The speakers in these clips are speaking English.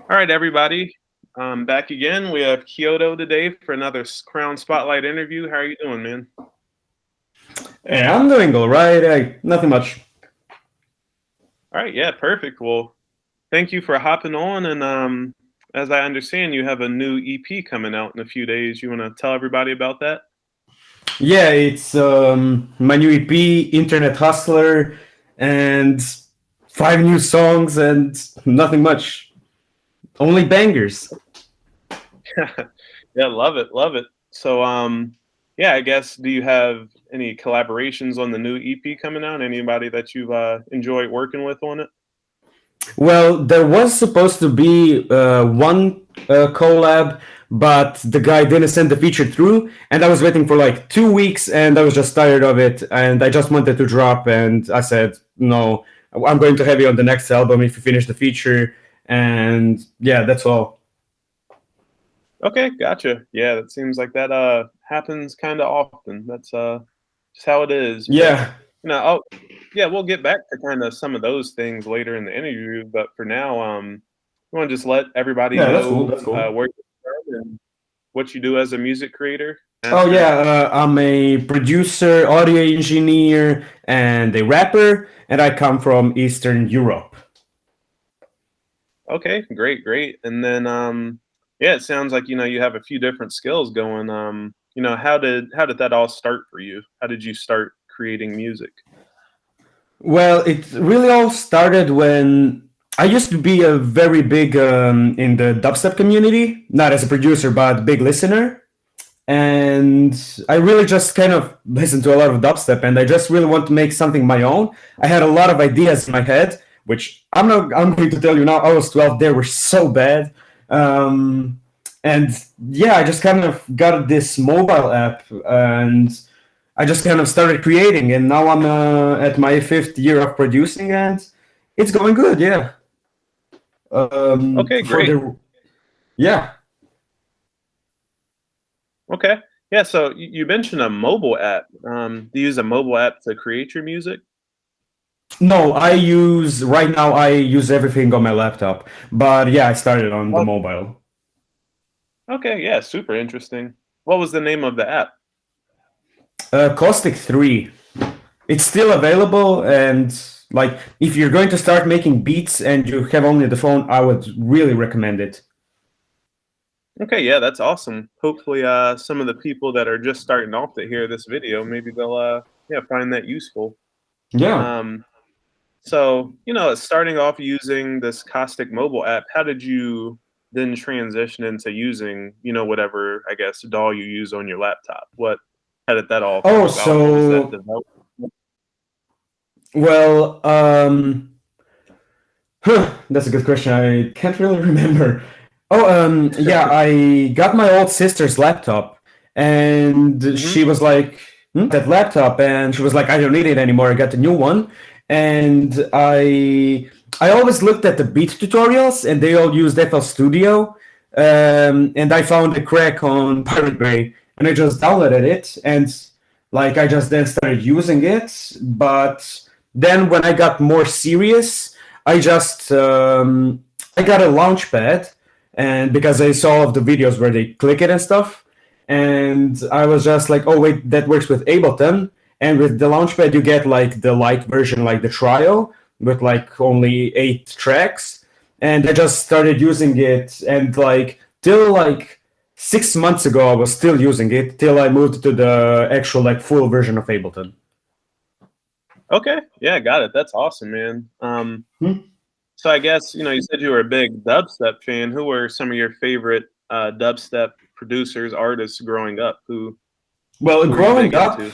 All right, everybody. Back again. We have Kyoto today for another Crown Spotlight interview. How are you doing, man? Yeah, I'm doing all right. Nothing much. All right, yeah, perfect. Well, thank you for hopping on. And as I understand, you have a new EP coming out in a few days. You want to tell everybody about that? Yeah, it's my new EP, Internet Hustler, and 5 new songs and nothing much. Only bangers. Yeah, love it, love it. So, yeah, I guess do you have any collaborations on the new EP coming out? Anybody that you've enjoyed working with on it? Well, there was supposed to be one collab, but the guy didn't send the feature through, and I was waiting for like 2 weeks, and I was just tired of it, and I just wanted to drop, and I said, no, I'm going to have you on the next album if you finish the feature, and yeah, that's all. Okay, gotcha. Yeah, that seems like that happens kind of often. That's just how it is. But Yeah, oh yeah, we'll get back to kind of some of those things later in the interview. But for now, you want to just let everybody yeah, that's cool. know That's cool. where you're from and what you do as a music creator, Oh master. yeah, I'm a producer, audio engineer, and a rapper, and I come from Eastern Europe. Okay, great, great. And then yeah, it sounds like you have a few different skills going. How did that all start for you? How did you start creating music? Well, it really all started when I used to be a very big in the dubstep community, not as a producer, but big listener. And I really just kind of listened to a lot of dubstep, and I just really want to make something my own. I had a lot of ideas in my head, which I'm not. I'm going to tell you now. I was 12; they were so bad, um, and yeah, I just kind of got this mobile app, and I just kind of started creating, and now I'm at my 5th year of producing, and it's going good. Yeah. Okay, For great. the yeah. Okay. Yeah, so you mentioned a mobile app. Do you use a mobile app to create your music? No, I use right now. I use everything on my laptop, but yeah, I started on the Oh, mobile. okay, yeah, super interesting. What was the name of the app? Caustic 3. It's still available, and like if you're going to start making beats and you have only the phone, I would really recommend it. Okay, yeah, that's awesome. Hopefully, some of the people that are just starting off to hear this video, maybe they'll, yeah, find that useful. Yeah. Um, starting off using this Caustic mobile app, how did you then transition into using, whatever, I guess, DAW you use on your laptop? How did that all come Oh, about? How was that so developed? well, that's a good question. I can't really remember. Oh, yeah, I got my old sister's laptop, and Hmm. she was like, that laptop," and she was like, "I don't need it anymore. I got a new one," and I always looked at the beat tutorials, and they all used FL Studio, and I found a crack on Pirate Bay, and I just downloaded it, and like I just then started using it, but then when I got more serious, I just I got a Launchpad, and because I saw all of the videos where they click it and stuff, and I was just like, oh wait, that works with Ableton, and with the Launchpad you get like the light version, like the trial with like only 8 tracks, and I just started using it, and like till like 6 months ago I was still using it till I moved to the actual like full version of Ableton. Okay, yeah, got it. That's awesome, man. Hmm? So I guess you said you were a big dubstep fan. Who were some of your favorite dubstep producers, artists growing up? Well, Who were you big growing up, into?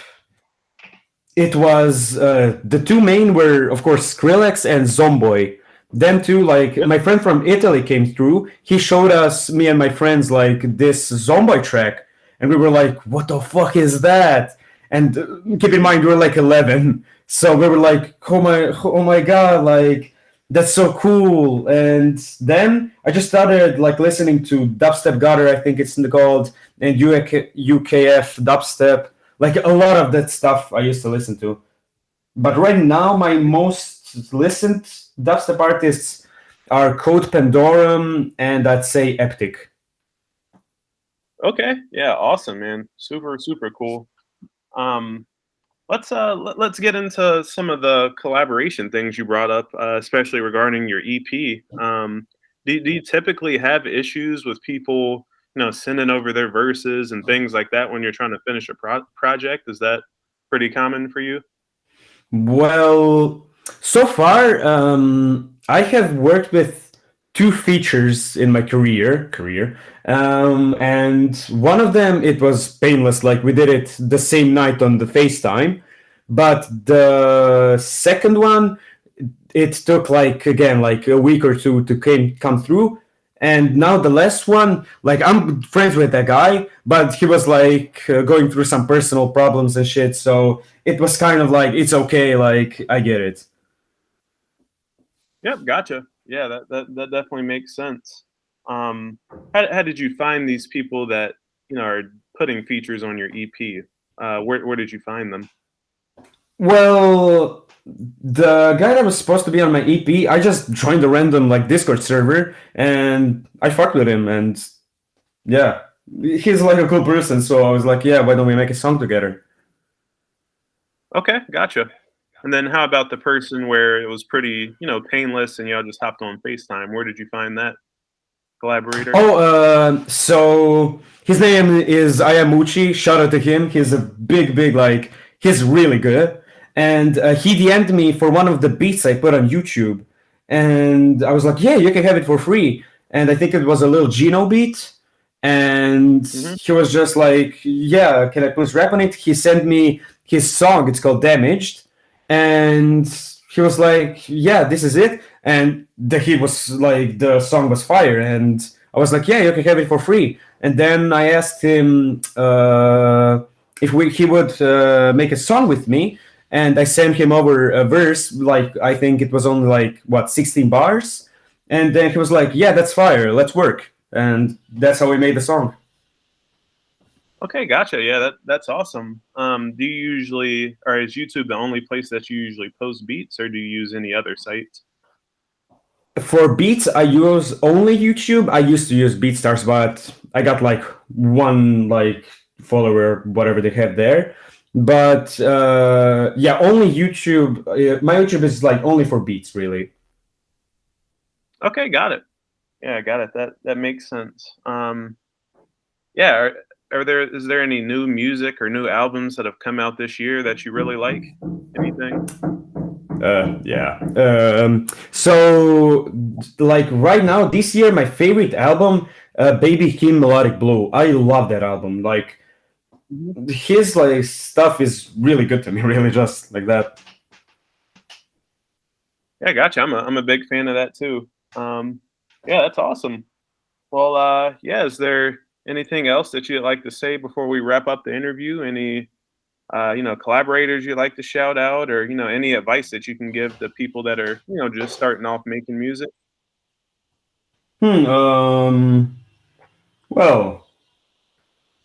it was the two main were of course Skrillex and Zomboy. Them two, like Yep. my friend from Italy came through. He showed us, me and my friends, like this Zomboy track, and we were like, "What the fuck is that?" And keep in mind, we were like 11, so we were like, oh my god, like that's so cool." And then I just started like listening to dubstep gutter, I think it's called, and UKF dubstep, like a lot of that stuff I used to listen to. But right now, my most listened dubstep artists, are Code Pandorum and I'd say Eptic. Okay, yeah, awesome, man. Super, super cool. Um, let's get into some of the collaboration things you brought up, especially regarding your EP. Do you typically have issues with people, sending over their verses and things like that when you're trying to finish a project? Is that pretty common for you? Well, so far, I have worked with two features in my career, and one of them it was painless. Like we did it the same night on the FaceTime, but the second one it took like again like a week or two to come through. And now the last one, like I'm friends with that guy, but he was like going through some personal problems and shit. So it was kind of like it's okay, like I get it. Yep, gotcha. Yeah, that definitely makes sense. Um, how did you find these people that are putting features on your EP? Where did you find them? Well, the guy that was supposed to be on my EP, I just joined a random like Discord server and I fucked with him, and yeah, he's like a cool person. So I was like, yeah, why don't we make a song together? Okay, gotcha. And then how about the person where it was pretty, painless and y'all just hopped on FaceTime? Where did you find that collaborator? Oh, so his name is Ayamuchi. Shout out to him. He's a big, like, he's really good. And he DM'd me for one of the beats I put on YouTube. And I was like, yeah, you can have it for free. And I think it was a little Gino beat. And Hmm. he was just like, yeah, can I please rap on it? He sent me his song. It's called Damaged. And he was like, yeah, this is it. And he was like, the song was fire. And I was like, yeah, you can have it for free. And then I asked him if he would make a song with me. And I sent him over a verse, like, I think it was only like, what, 16 bars? And then he was like, yeah, that's fire. Let's work. And that's how we made the song. Okay, gotcha. Yeah, that's awesome. Do you usually, or is YouTube the only place that you usually post beats, or do you use any other sites? For beats, I use only YouTube. I used to use BeatStars, but I got like one like follower, whatever they have there. But yeah, only YouTube. My YouTube is like only for beats, really. Okay, got it. Yeah, got it. That makes sense. Yeah, are there is there any new music or new albums that have come out this year that you really like? Anything? Yeah. So, like right now, this year, my favorite album, Baby Kim Melodic Blue. I love that album. Like Mhm. his like stuff is really good to me. Really, just like that. Yeah, gotcha. I'm a big fan of that too. Yeah, that's awesome. Well, yeah, is there anything else that you'd like to say before we wrap up the interview? Any collaborators you'd like to shout out, or any advice that you can give to people that are just starting off making music? Hmm. Well,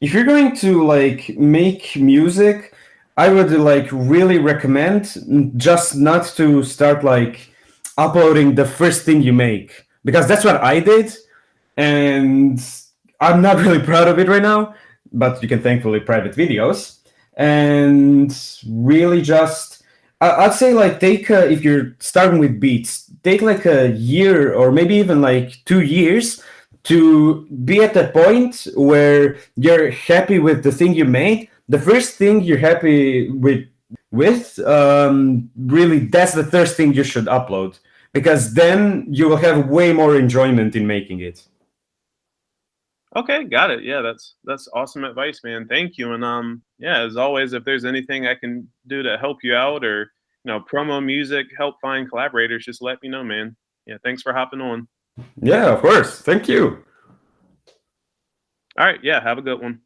if you're going to like make music, I would like really recommend just not to start like uploading the first thing you make, because that's what I did, and I'm not really proud of it right now. But you can thankfully private videos, and really just I'd say like take if you're starting with beats, take like a year or maybe even like 2 years to be at the point where you're happy with the thing you made. The first thing you're happy with really that's the first thing you should upload, because then you will have way more enjoyment in making it. Okay, got it. Yeah, that's awesome advice, man. Thank you. And yeah, as always, if there's anything I can do to help you out or promo music, help find collaborators, just let me know, man. Yeah, thanks for hopping on. Yeah, of course. Thank you. All right, yeah, have a good one.